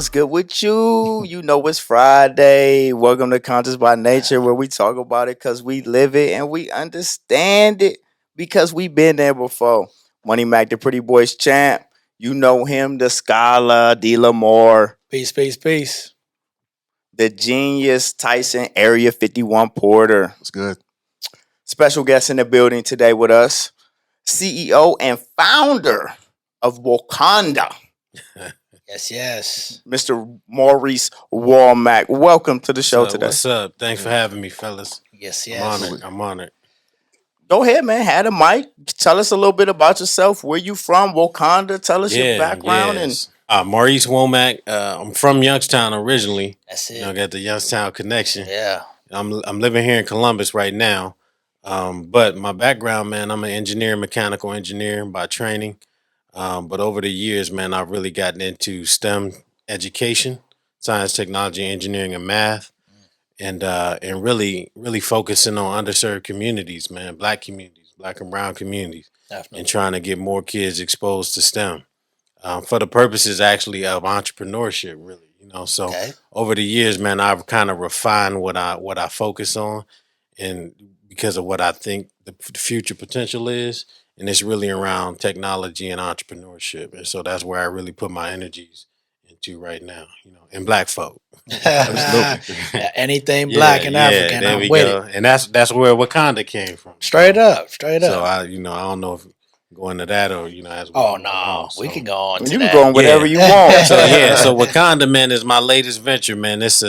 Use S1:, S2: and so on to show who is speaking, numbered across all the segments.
S1: what's good with you? You know it's Friday. Welcome to Conscious by Nature, where we talk about it because we live it and we understand it because we've been there before. Money Mac, the pretty boys champ. You know him, the scholar, D. Lamore,
S2: Peace, peace, peace.
S1: the genius Tyson, Area 51 Porter.
S3: It's good.
S1: Special guest in the building today with us, CEO and founder of Wōkanda,
S2: Yes.
S1: Mr. Maurice Womack. Welcome to the show today.
S4: What's up? Thanks for having me, fellas.
S2: Yes.
S4: I'm honored.
S1: Go ahead, man. Had a mic. Tell us a little bit about yourself. Where you from? Wōkanda. Tell us your background.
S4: Yes. Maurice Womack. I'm from Youngstown originally.
S2: That's it.
S4: Got the Youngstown connection.
S2: Yeah.
S4: I'm living here in Columbus right now. But my background, man, I'm an engineer, mechanical engineer by training. But over the years, man, I've really gotten into STEM education, science, technology, engineering, and math, and really focusing on underserved communities, man, black and brown communities,
S2: Definitely.
S4: and trying to get more kids exposed to STEM for the purposes actually of entrepreneurship, really. So over the years, man, I've kind of refined what I focus on, and because of what I think the future potential is. And it's really around technology and entrepreneurship. And so that's where I really put my energies into right now, and black folk.
S2: Anything black and African,
S4: there
S2: I'm
S4: we
S2: with
S4: go.
S2: it.
S4: And that's where Wakanda came from.
S2: Straight up.
S4: So I don't know if go into that or, as we
S2: Oh,
S4: go
S2: no.
S4: on,
S2: We
S4: so.
S2: can go on to
S1: You
S2: that.
S1: can go on whatever you want.
S4: So Wakanda, man, is my latest venture, man. It's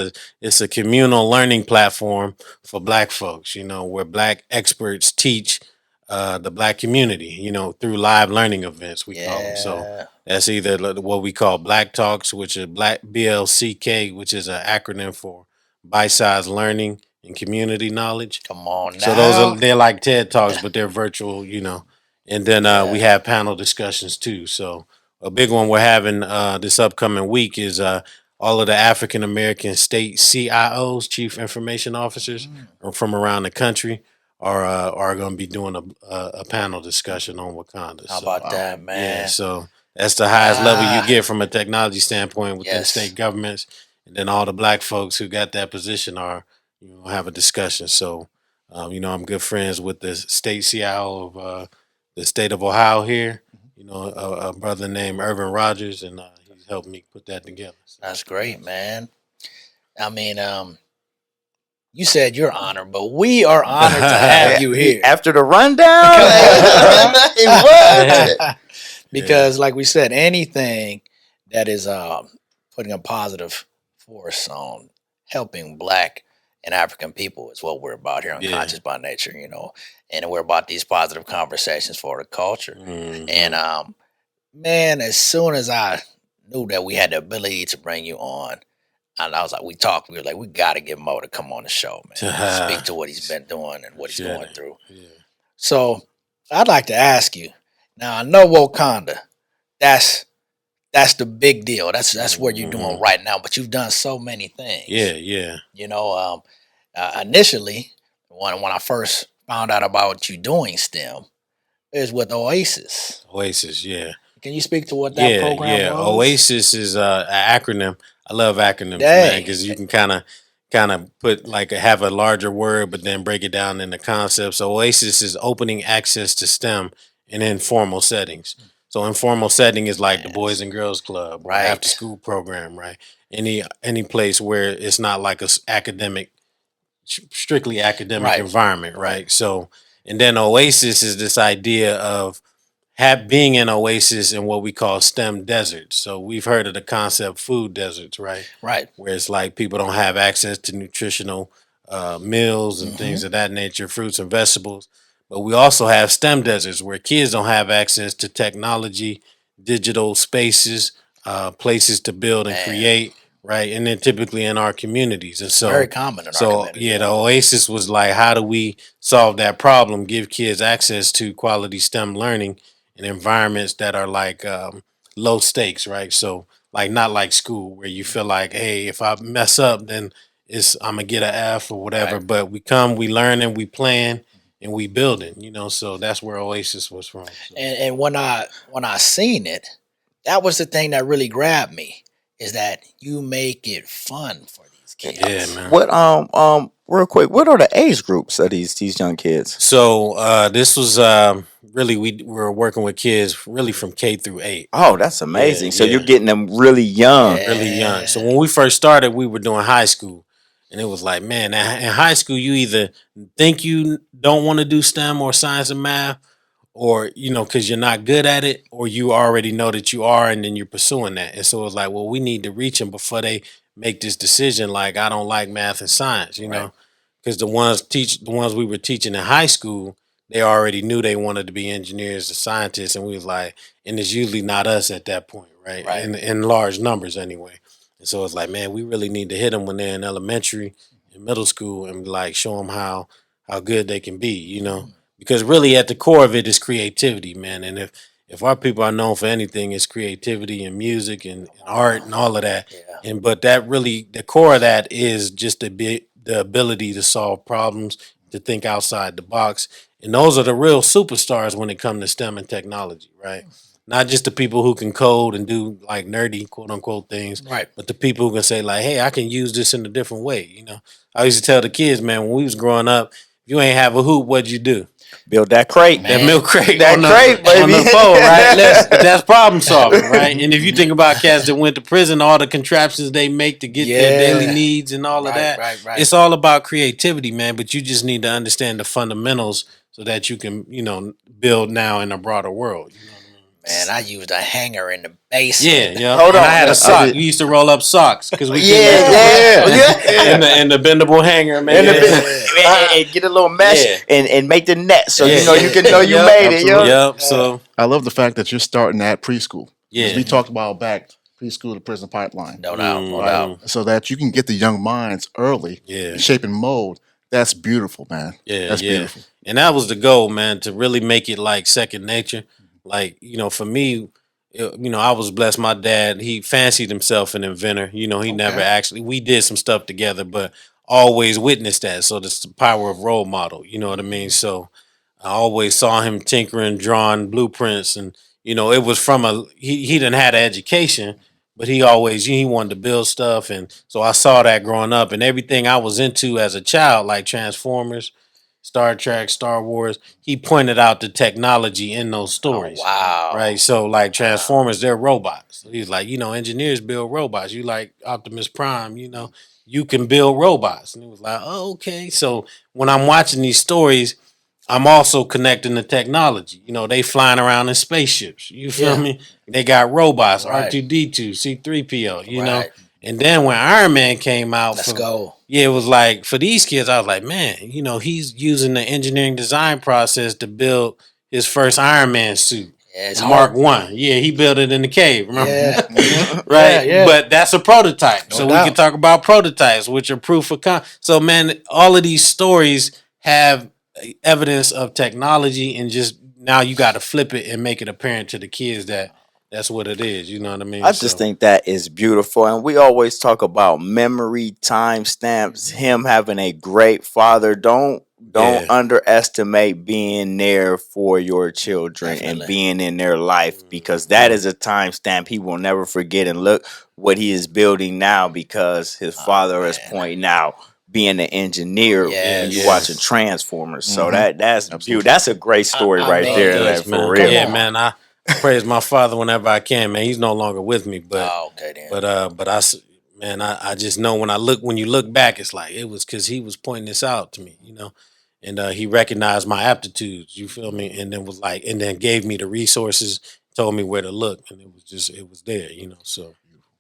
S4: a communal learning platform for black folks, where black experts teach the black community, through live learning events, we call them. So that's either what we call Black Talks, which is Black BLCK, which is an acronym for bite-sized learning and community knowledge.
S2: Come on now.
S4: So they're like TED Talks, but they're virtual, And then we have panel discussions too. So a big one we're having this upcoming week is all of the African American state CIOs, Chief Information Officers, from around the country are going to be doing a panel discussion on Wakanda.
S2: How about that, man?
S4: Yeah, so that's the highest level you get from a technology standpoint within state governments, and then all the black folks who got that position are have a discussion. So I'm good friends with the state CIO of the state of Ohio here. A brother named Irvin Rogers, and he's helped me put that together. So.
S2: That's great, man. I mean, you said you're honored, but we are honored to have you here.
S1: After the rundown?
S2: Because like we said, anything that is putting a positive force on helping black and African people is what we're about here on Conscious by Nature, and we're about these positive conversations for the culture. And man, as soon as I knew that we had the ability to bring you on, and I was like, we were like, we got to get Mo to come on the show, man. Speak to what he's been doing and what he's going through. Yeah. So I'd like to ask you, now I know Wōkanda, that's the big deal. That's what you're doing right now, but you've done so many things.
S4: Yeah.
S2: Initially, when I first found out about you doing STEM, it was with Oasis.
S4: Oasis, yeah.
S2: Can you speak to what that program was?
S4: Oasis is an acronym. I love acronyms, man, because you can kind of put have a larger word, but then break it down into concepts. So Oasis is opening access to STEM in informal settings. So informal setting is like the Boys and Girls Club, right? After school program, right? Any place where it's not like a strictly academic environment, right? So, and then Oasis is this idea of being an oasis in what we call STEM deserts. So we've heard of the concept food deserts, right?
S2: Right.
S4: Where it's like people don't have access to nutritional meals and things of that nature, fruits and vegetables. But we also have STEM deserts where kids don't have access to technology, digital spaces, places to build and create, right? And then typically in our communities. And so
S2: very common in our community.
S4: The Oasis was like, how do we solve that problem, give kids access to quality STEM learning in environments that are like low stakes, right? So like not like school where you feel like, hey, if I mess up, then I'm gonna get an F or whatever. Right. But we come, we learn, and we plan, and we building. So that's where Oasis was from. So.
S2: And when I seen it, that was the thing that really grabbed me. is that you make it fun for these kids.
S4: Yeah, man.
S1: What real quick, what are the age groups of these young kids?
S4: So this was really we were working with kids really from K-8.
S1: Oh, that's amazing. So
S4: Yeah.
S1: you're getting them really young.
S4: Really young. So when we first started, we were doing high school, and it was like, man, in high school, you either think you don't want to do STEM or science and math, or because you're not good at it, or you already know that you are, and then you're pursuing that. And so it was like, well, we need to reach them before they make this decision. Like, I don't like math and science, because the ones we were teaching in high school, they already knew they wanted to be engineers or scientists, and we was like, and it's usually not us at that point, right? In large numbers anyway. And so it's like, man, we really need to hit them when they're in elementary and middle school, and like show them how good they can be, because really at the core of it is creativity, man. And if our people are known for anything, it's creativity and music and art and all of that. And but that really the core of that is just the ability to solve problems, to think outside the box. And those are the real superstars when it comes to STEM and technology, right? Not just the people who can code and do like nerdy quote unquote things,
S2: right?
S4: But the people who can say like, hey, I can use this in a different way. I used to tell the kids, man, when we was growing up, if you ain't have a hoop, what'd you do?
S1: Build that crate,
S4: that milk crate,
S1: that crate, baby.
S4: On the phone, right? That's problem solving, right? And if you think about cats that went to prison, all the contraptions they make to get their daily needs and all of that,
S2: right.
S4: It's all about creativity, man. But you just need to understand the fundamentals so that you can, build now in a broader world.
S2: Man, I used a hanger in the basement.
S4: Yeah.
S1: Hold on.
S4: I had a sock. We used to roll up socks because we
S1: and
S4: the bendable hanger, man.
S1: And get a little mesh and make the net so you can know you made it.
S4: Yep. So
S3: I love the fact that you're starting at preschool.
S4: Yeah.
S3: We talked about back preschool to prison pipeline.
S2: No doubt.
S3: So that you can get the young minds early, shape and mold. That's beautiful, man. That's beautiful.
S4: And that was the goal, man, to really make it like second nature. Like, for me, I was blessed. My dad, he fancied himself an inventor. He never actually, we did some stuff together, but always witnessed that. So that's the power of role model. You know what I mean? So I always saw him tinkering, drawing blueprints. And, it was from he didn't have an education, but he wanted to build stuff. And so I saw that growing up, and everything I was into as a child, like Transformers, Star Trek, Star Wars, he pointed out the technology in those stories.
S2: Oh, wow.
S4: Right. So like Transformers, they're robots. So he's like, engineers build robots. You like Optimus Prime, you can build robots. And he was like, oh, okay. So when I'm watching these stories, I'm also connecting the technology. They flying around in spaceships. You feel me? They got robots, R2D2, C3PO, know. And then when Iron Man came out,
S2: let's go.
S4: Yeah, it was like for these kids, I was like, man, he's using the engineering design process to build his first Iron Man suit.
S2: Yeah, it's
S4: Mark 1. Yeah, he built it in the cave, remember?
S2: Yeah.
S4: Right?
S2: Yeah.
S4: But that's a prototype.
S2: No
S4: so
S2: doubt.
S4: we can talk about prototypes, which are proof of So, man, all of these stories have evidence of technology, and just now you got to flip it and make it apparent to the kids that that's what it is. You know what I mean?
S1: I just think that is beautiful. And we always talk about memory, timestamps, him having a great father. Don't underestimate being there for your children and being in their life, because that is a timestamp he will never forget. And look what he is building now, because his father is pointing out being an engineer when you watching Transformers. So that's beautiful. That's a great story there, for real.
S4: Yeah, man. I praise my father whenever I can, man. He's no longer with me, but I just know when you look back, it's like it was because he was pointing this out to me, and he recognized my aptitudes. You feel me? And then gave me the resources, told me where to look, and it was there, So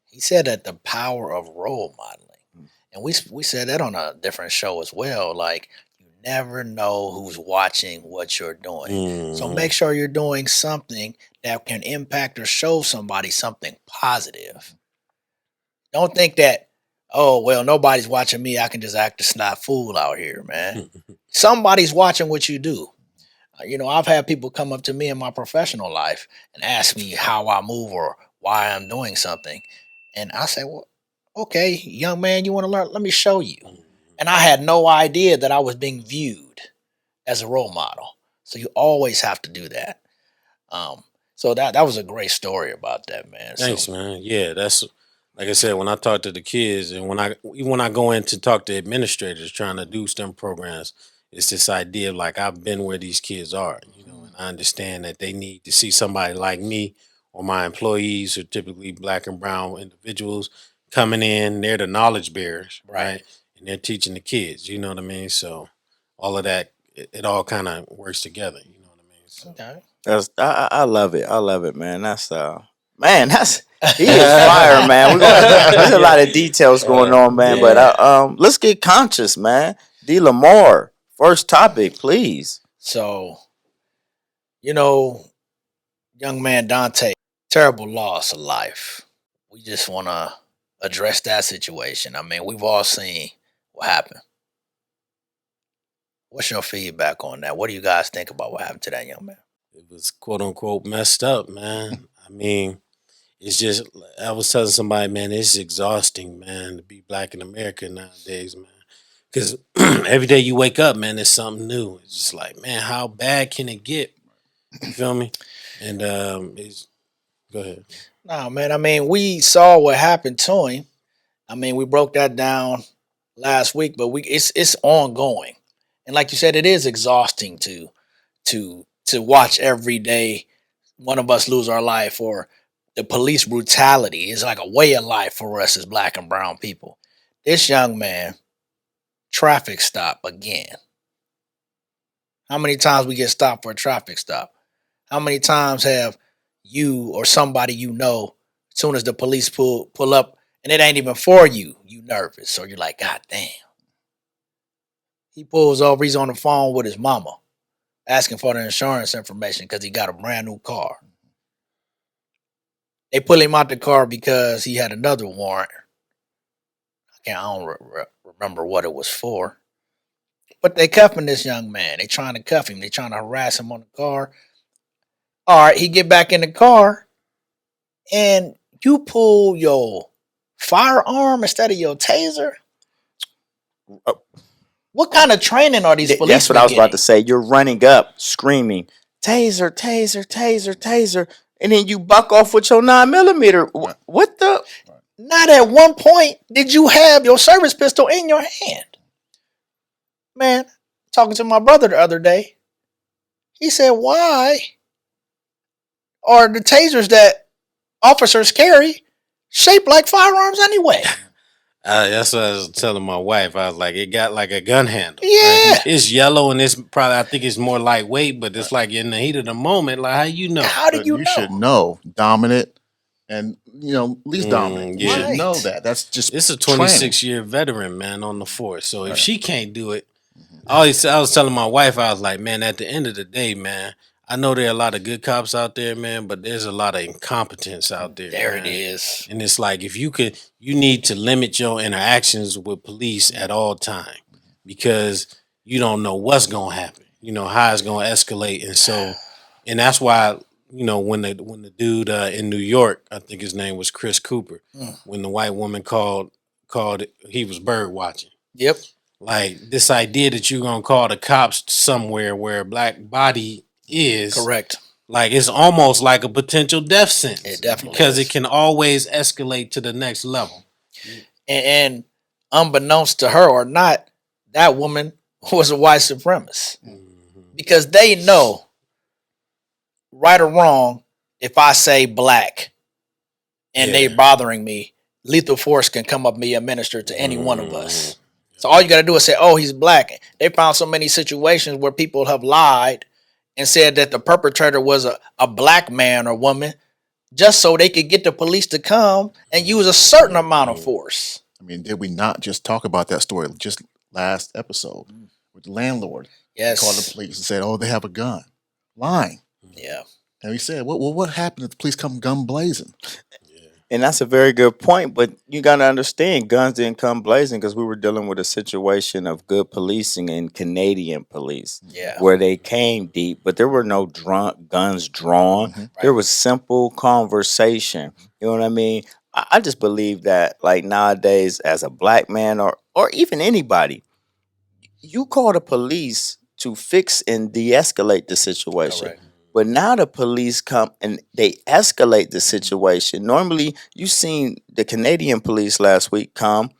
S2: he said that the power of role modeling. And we said that on a different show as well. Like, you never know who's watching what you're doing. So make sure you're doing something that can impact or show somebody something positive. Don't think that, oh, well, nobody's watching me. I can just act a snot fool out here, man. Somebody's watching what you do. I've had people come up to me in my professional life and ask me how I move or why I'm doing something. And I say, well, okay, young man, you want to learn? Let me show you. And I had no idea that I was being viewed as a role model. So you always have to do that. So that was a great story about that, man.
S4: Thanks, man. Yeah, like I said, when I talk to the kids, and when I go in to talk to administrators trying to do STEM programs, it's this idea of like I've been where these kids are, and I understand that they need to see somebody like me or my employees, who are typically Black and brown individuals, coming in. They're the knowledge bearers, right? And they're teaching the kids. You know what I mean? So all of that, it all kind of works together. You know what I mean? So.
S2: Okay.
S1: I love it. I love it, man. That's he is fire, man. There's a lot of details going on, man. But let's get conscious, man. D. Lamar, first topic, please.
S2: So, young man Dante, terrible loss of life. We just want to address that situation. I mean, we've all seen what happened. What's your feedback on that? What do you guys think about what happened to that young man?
S4: It was quote unquote messed up, man. I mean, it's just, I was telling somebody, man, it's exhausting, man, to be Black in America nowadays, man. Because every day you wake up, man, there's something new. It's just like, man, how bad can it get? You feel me? And go ahead.
S2: No, man. I mean, we saw what happened to him. I mean, we broke that down last week, but it's ongoing. And like you said, it is exhausting to watch every day one of us lose our life, or the police brutality is like a way of life for us as Black and brown people. This young man, traffic stop again. How many times we get stopped for a traffic stop? How many times have you or somebody as soon as the police pull up and it ain't even for you, you nervous, so you're like, God damn. He pulls over, he's on the phone with his mama, asking for the insurance information because he got a brand new car. They pull him out the car because he had another warrant. I don't remember what it was for. But they cuffing this young man. They trying to cuff him. They trying to harass him on the car. All right, he get back in the car, and you pull your firearm instead of your taser. What kind of training are these police?
S1: That's what I was about to say. You're running up, screaming, taser, taser, taser, taser, and then you buck off with your 9mm. What the?
S2: Not at one point did you have your service pistol in your hand. Man, talking to my brother the other day, he said, why are the tasers that officers carry shaped like firearms anyway?
S4: That's what I was telling my wife. I was like, it got like a gun handle.
S2: Yeah.
S4: Right? It's yellow and it's probably, I think it's more lightweight, but it's like in the heat of the moment. Like, how you know?
S2: How do you know?
S3: You should know dominant and, least dominant. You should know that. That's just
S4: it's a 26-year veteran, man, on the force. So if she can't do it, I was telling my wife, I was like, man, at the end of the day, man, I know there are a lot of good cops out there, man, but there's a lot of incompetence out there.
S2: There
S4: man.
S2: it is.
S4: And it's like, if you need to limit your interactions with police at all time, because you don't know what's going to happen, how it's going to escalate. And so, and that's why, when the dude in New York, I think his name was Chris Cooper, when the white woman called, he was bird watching.
S2: Yep.
S4: Like, this idea that you're going to call the cops somewhere where a Black body is
S2: correct.
S4: Like, it's almost like a potential death sentence.
S2: It definitely
S4: because
S2: is.
S4: It can always escalate to the next level.
S2: And unbeknownst to her or not, that woman was a white supremacist. Because they know, right or wrong, if I say Black and they bothering me, lethal force can come up and be administered to any one of us. So all you got to do is say, oh, he's Black. They found so many situations where people have lied and said that the perpetrator was a Black man or woman just so they could get the police to come and use a certain amount of force.
S3: I mean, did we not just talk about that story just last episode with the landlord?
S2: Yes.
S3: He called the police and said, oh, they have a gun. Lying.
S2: Yeah.
S3: And he said, well, what happened if the police come gun blazing?
S1: And that's a very good point, but you got to understand, guns didn't come blazing because we were dealing with a situation of good policing in Canadian police, where they came deep, but there were no guns drawn. Right. There was simple conversation. You know what I mean? I just believe that, like, nowadays, as a Black man or even anybody, you call the police to fix and de-escalate the situation.
S2: Correct.
S1: But now the police come and they escalate the situation. Normally, you seen the Canadian police last week come,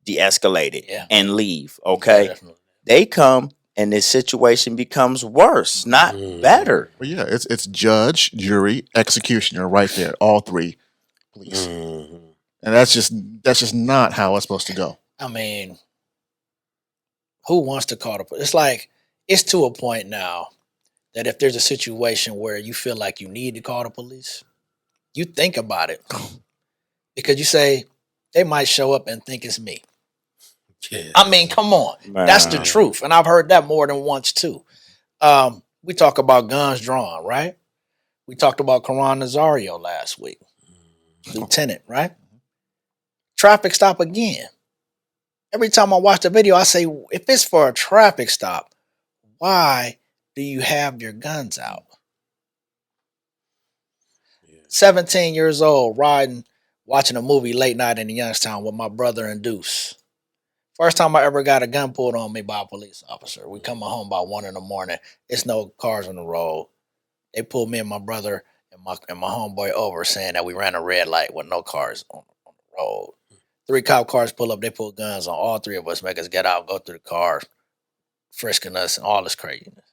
S1: de-escalate it, and leave. Okay, they come and the situation becomes worse, not better.
S3: Well, yeah, it's judge, jury, executioner, right there. All three, police, and that's just not how it's supposed to go.
S2: I mean, who wants to call the police? It's like it's to a point now that if there's a situation where you feel like you need to call the police, you think about it because you say they might show up and think it's me. Yeah. I mean, come on, that's the truth, and I've heard that more than once too. We talk about guns drawn, right? We talked about Karan Nazario last week, lieutenant, right? Traffic stop again. Every time I watch the video, I say, if it's for a traffic stop, why do you have your guns out? 17 years old, riding, watching a movie late night in Youngstown with my brother and Deuce. First time I ever got a gun pulled on me by a police officer. We coming home by 1 a.m. It's no cars on the road. They pulled me and my brother and my homeboy over saying that we ran a red light with no cars on the road. 3 cop cars pull up, they pull guns on all 3 of us, make us get out, go through the car, frisking us and all this craziness.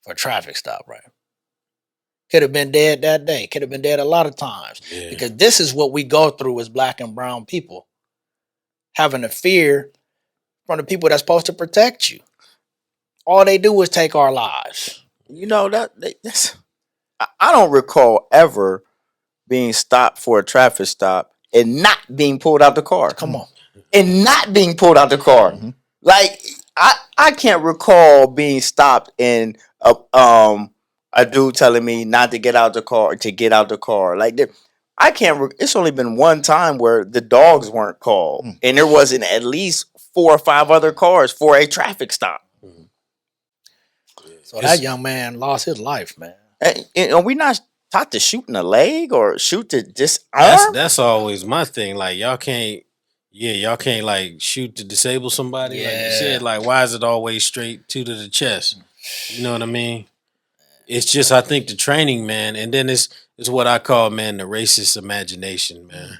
S2: For a traffic stop, right? Could have been dead that day. Could have been dead a lot of times. Yeah. Because this is what we go through as black and brown people. Having a fear from the people that's supposed to protect you. All they do is take our lives.
S1: You know, that's I don't recall ever being stopped for a traffic stop and not being pulled out the car.
S2: Come on.
S1: And not being pulled out the car. Mm-hmm. Like, I can't recall being stopped and a dude telling me not to get out the car, to get out the car. Like, I can't. It's only been one time where the dogs weren't called, and there wasn't at least 4 or 5 other cars for a traffic stop.
S2: So that young man lost his life, man.
S1: And are we not taught to shoot in the leg or shoot to disarm?
S4: That's always my thing. Like, y'all can't like shoot to disable somebody. Yeah. Like you said, like, why is it always straight to the chest? You know what I mean? It's just, I think the training, man, and then it's what I call, man, the racist imagination, man.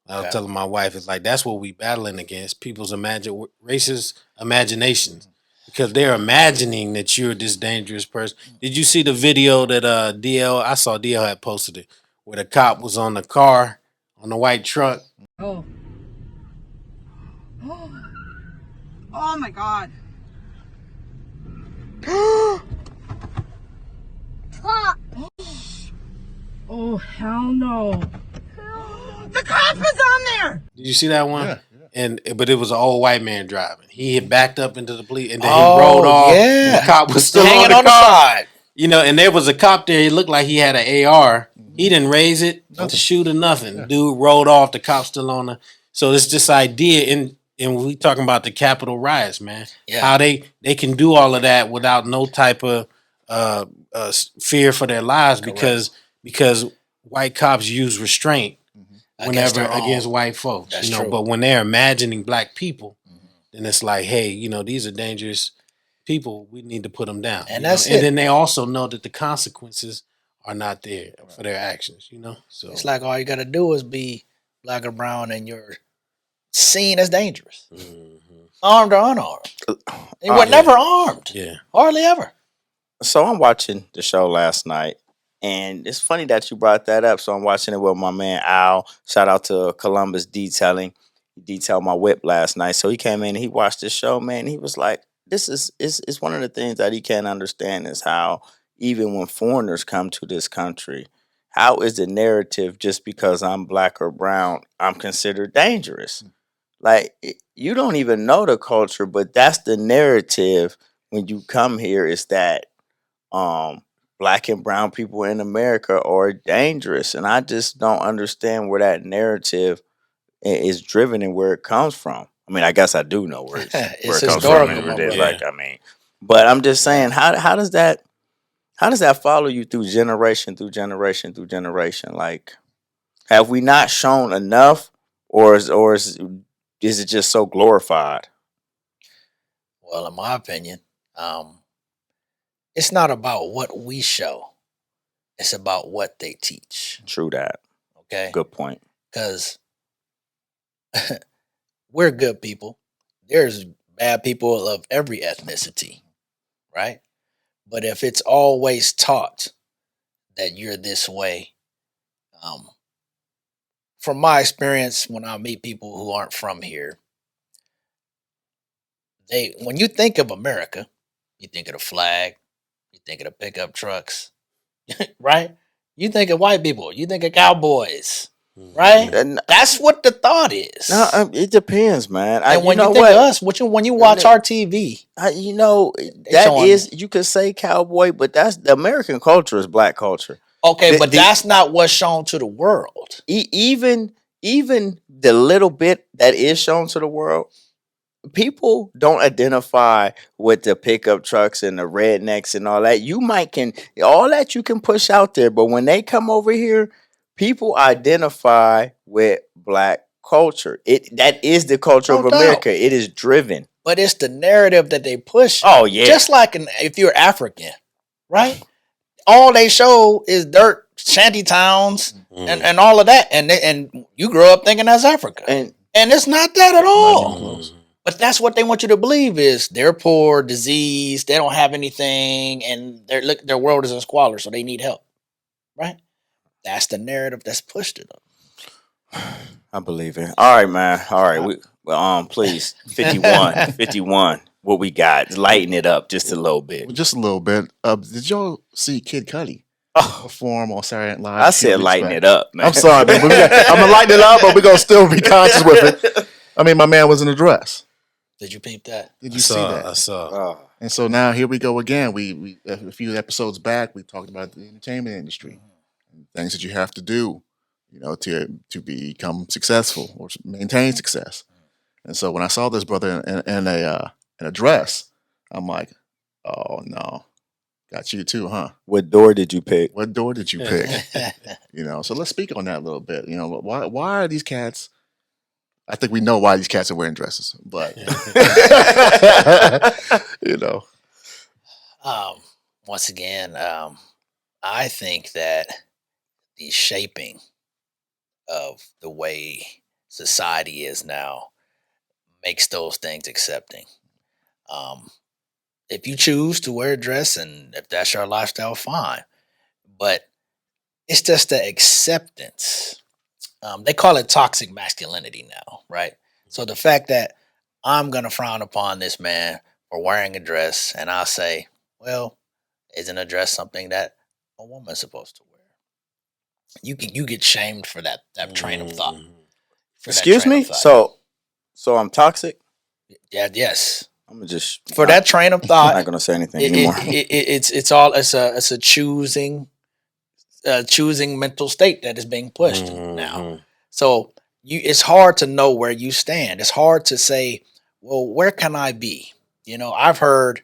S4: I was telling my wife, it's like, that's what we battling against, people's racist imaginations, because they're imagining that you're this dangerous person. Did you see the video that I saw DL had posted it, where the cop was on the car, on the white truck?
S5: Oh my God. Oh, hell no. The cop is on there.
S4: Did you see that one? Yeah. But it was an old white man driving. He had backed up into the police and then he rolled off. Yeah. The cop was still hanging on the side. You know, and there was a cop there. He looked like he had an AR. He didn't raise it to shoot or nothing. Yeah. Dude rolled off. The cop still on the. So it's this idea and we talking about the Capitol riots, man. Yeah. How they can do all of that without no type of fear for their lives. Correct. because white cops use restraint whenever against white folks. That's true. But when they're imagining black people, then it's like, hey, these are dangerous people. We need to put them down. And that's it. And then they also know that the consequences are not there for their actions. So
S2: it's like all you got to do is be black or brown, and you're seen as dangerous, armed or unarmed. You were never armed. Yeah, hardly ever.
S1: So I'm watching the show last night, and it's funny that you brought that up. So I'm watching it with my man Al. Shout out to Columbus Detailing. He detailed my whip last night. So he came in and he watched the show, man. And he was like, this is one of the things that he can't understand is how even when foreigners come to this country, how is the narrative just because I'm black or brown, I'm considered dangerous? Like, you don't even know the culture, but that's the narrative when you come here, is that black and brown people in America are dangerous. And I just don't understand where that narrative is driven and where it comes from. I mean, I guess I do know where it comes from. But I'm just saying, how does that follow you through generation through generation through generation? Like, have we not shown enough, or is it just so glorified?
S2: Well, in my opinion, it's not about what we show. It's about what they teach.
S1: True that.
S2: Okay.
S1: Good point.
S2: Because we're good people. There's bad people of every ethnicity, right? But if it's always taught that you're this way, from my experience, when I meet people who aren't from here, when you think of America, you think of the flag, you think of the pickup trucks, right? You think of white people, you think of cowboys, right? That's what the thought is.
S1: No, it depends, man.
S2: And when you think of us, when you watch our TV,
S1: you could say cowboy, but that's the American culture is black culture.
S2: Okay, but that's not what's shown to the world.
S1: Even the little bit that is shown to the world, people don't identify with the pickup trucks and the rednecks and all that. All that you can push out there, but when they come over here, people identify with black culture. That is the culture of America. It is driven.
S2: But it's the narrative that they push.
S1: Oh, yeah.
S2: Just like if you're African, right? All they show is dirt, shanty towns, and all of that. And you grow up thinking that's Africa. And it's not that at all. But that's what they want you to believe is they're poor, diseased, they don't have anything, and their world is in squalor, so they need help. Right? That's the narrative that's pushed to them.
S1: I believe it. All right, man. All right. Please, 51. What we got? Lighten it up just a little bit.
S3: Just a little bit. Did y'all see Kid Cudi perform on Saturday Night Live?
S1: I said lighten it up, man.
S3: I'm sorry, man. I'm gonna lighten it up, but we're gonna still be conscious with it. I mean, my man was in a dress.
S2: Did you peep that?
S3: Did you see that?
S4: I saw.
S3: And so now here we go again. We a few episodes back, we talked about the entertainment industry, and things that you have to do, to become successful or maintain success. And so when I saw this brother in a dress, I'm like, oh no, got you too, huh?
S1: What door did you pick?
S3: What door did you pick? So let's speak on that a little bit. Why are these cats? I think we know why these cats are wearing dresses, but
S2: once again, I think that the shaping of the way society is now makes those things accepting. If you choose to wear a dress and if that's your lifestyle, fine. But it's just the acceptance. They call it toxic masculinity now, right? So the fact that I'm going to frown upon this man for wearing a dress, and I'll say, well, isn't a dress something that a woman's supposed to wear? You get shamed for that train of thought.
S1: Excuse me? So I'm toxic?
S2: Yeah, yes.
S1: I'm just
S2: for that train of thought.
S1: I'm not gonna say anything anymore.
S2: It's a choosing mental state that is being pushed now. So it's hard to know where you stand. It's hard to say, well, where can I be? I've heard,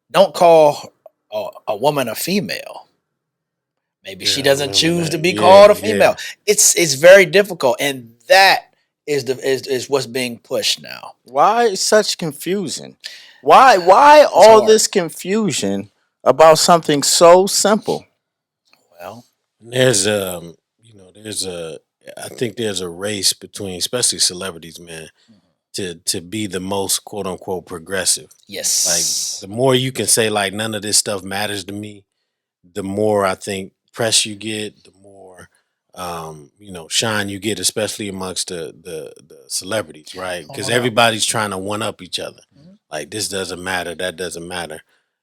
S2: don't call a woman a female. Maybe she doesn't choose to be called a female. It's very difficult, and that is what's being pushed now.
S1: Why such confusion? Why all this confusion about something so simple?
S2: Well,
S4: I think there's a race between, especially celebrities, man, to be the most quote unquote progressive.
S2: Yes.
S4: Like the more you can say like none of this stuff matters to me, the more I think press you get, the more shine you get, especially amongst the celebrities, right? Because everybody's trying to one up each other. Like this doesn't matter, that doesn't matter.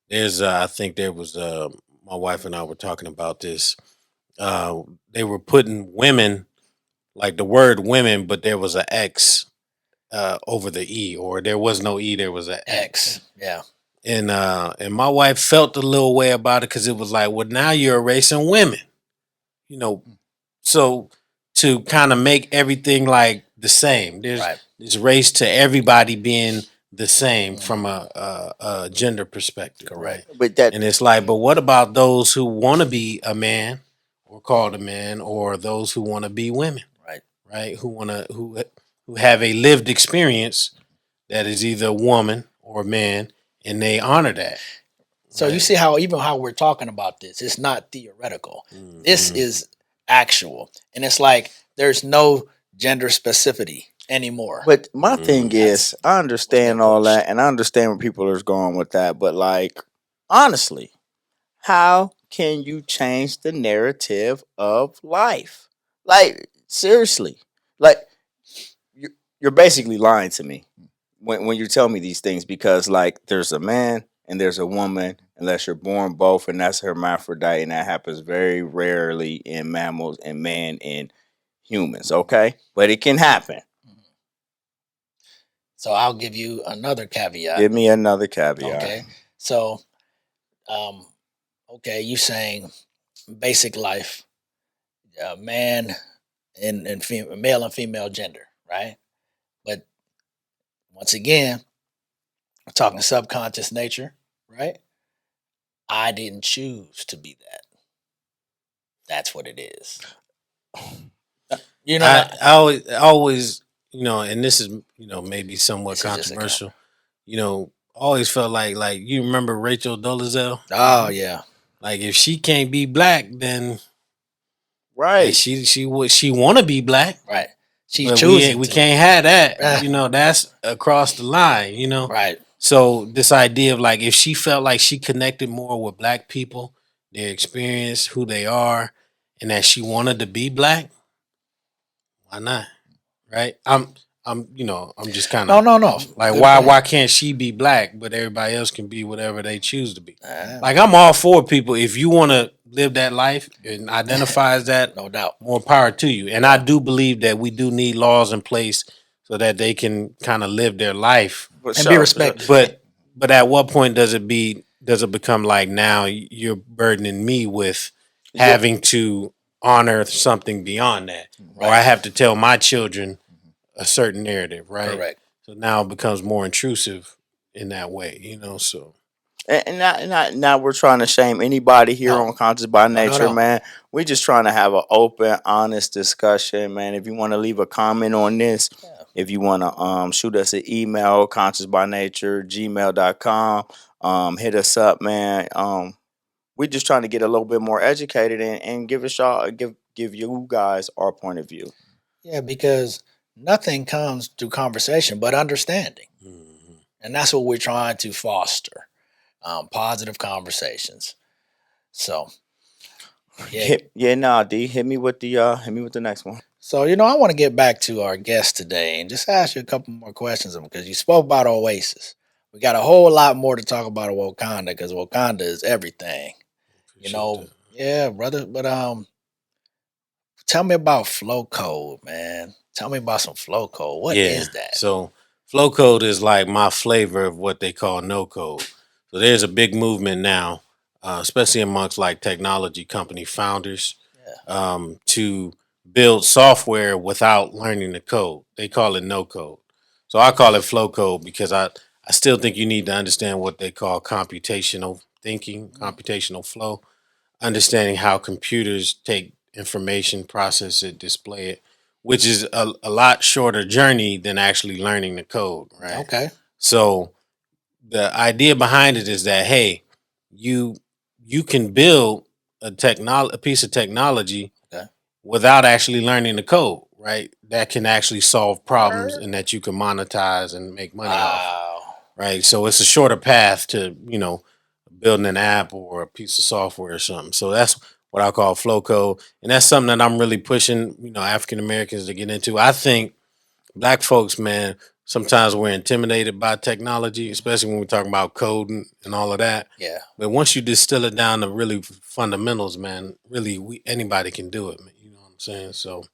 S4: There's I think there was my wife and I were talking about this. They were putting women, like the word women, but there was an X over the E, or there was no E, there was an X.
S2: Yeah.
S4: And my wife felt a little way about it because it was like, well, now you're erasing women. So to kind of make everything like the same. There's this race to everybody being the same from a gender perspective.
S2: Correct.
S1: Right?
S4: And it's like, but what about those who want to be a man or called a man, or those who want to be women? Right? Who have a lived experience that is either a woman or a man, and they honor that.
S2: So you see how even how we're talking about this, it's not theoretical. This is actual. And it's like there's no gender specificity anymore.
S1: But my thing is, I understand all that, and I understand where people are going with that. But like, honestly, how can you change the narrative of life? Like, seriously, like you're basically lying to me when you tell me these things, because like there's a man and there's a woman, unless you're born both, and that's hermaphrodite, and that happens very rarely in mammals and man and humans. Okay, but it can happen.
S2: So I'll give you another caveat.
S1: Give me another caveat.
S2: Okay. So, okay, you saying basic life, man and female, male and female gender, right? But once again, we're talking subconscious nature, right? I didn't choose to be that. That's what it is. You know,
S4: I always, you know, and this is, you know, maybe somewhat controversial. You know, always felt like you remember Rachel Dolezal?
S2: Oh yeah.
S4: Like if she can't be black, then
S1: right,
S4: like she want to be black,
S2: right? She's
S4: but
S2: choosing.
S4: We can't have that. You know, that's across the line. You know,
S2: right?
S4: So this idea of like if she felt like she connected more with black people, their experience, who they are, and that she wanted to be black, why not? Right? I'm you know, I'm just kind of
S2: no.
S4: Like why can't she be black, but everybody else can be whatever they choose to be? Like I'm all for people. If you want to live that life and identify as that,
S2: no doubt,
S4: more power to you. And I do believe that we do need laws in place so that they can kind of live their life
S2: and be respected.
S4: But at what point does it become like now you're burdening me with having to honor something beyond that, or I have to tell my children a certain narrative, right?
S2: Correct.
S4: So now it becomes more intrusive in that way, you know. So,
S1: and not we're trying to shame anybody here on Conscious by Nature, man. We're just trying to have an open, honest discussion, man. If you want to leave a comment on this, if you want to shoot us an email, consciousbynature@gmail.com, hit us up, man. We're just trying to get a little bit more educated and give you guys our point of view.
S2: Yeah, because nothing comes through conversation but understanding. And that's what we're trying to foster. Positive conversations. So
S1: D, hit me with the next one.
S2: So, you know, I want to get back to our guest today and just ask you a couple more questions because you spoke about Oasis. We got a whole lot more to talk about Wōkanda because Wōkanda is everything. You know, yeah, brother. But tell me about flow code, man. Tell me about some flow code. What is that?
S4: So flow code is like my flavor of what they call no code. So there's a big movement now, especially amongst like technology company founders, to build software without learning the code. They call it no code. So I call it flow code because I still think you need to understand what they call computational thinking, computational flow, understanding how computers take information, process it, display it, which is a lot shorter journey than actually learning the code, right?
S2: Okay.
S4: So the idea behind it is that, hey, you can build a piece of technology without actually learning the code, right? That can actually solve problems and that you can monetize and make money off of, right? So it's a shorter path to, you know, building an app or a piece of software or something. So that's what I call flow code. And that's something that I'm really pushing, you know, African Americans to get into. I think black folks, man, sometimes we're intimidated by technology, especially when we're talking about code and all of that.
S2: Yeah.
S4: But once you distill it down to really fundamentals, man, really anybody can do it, man. You know what I'm saying? So.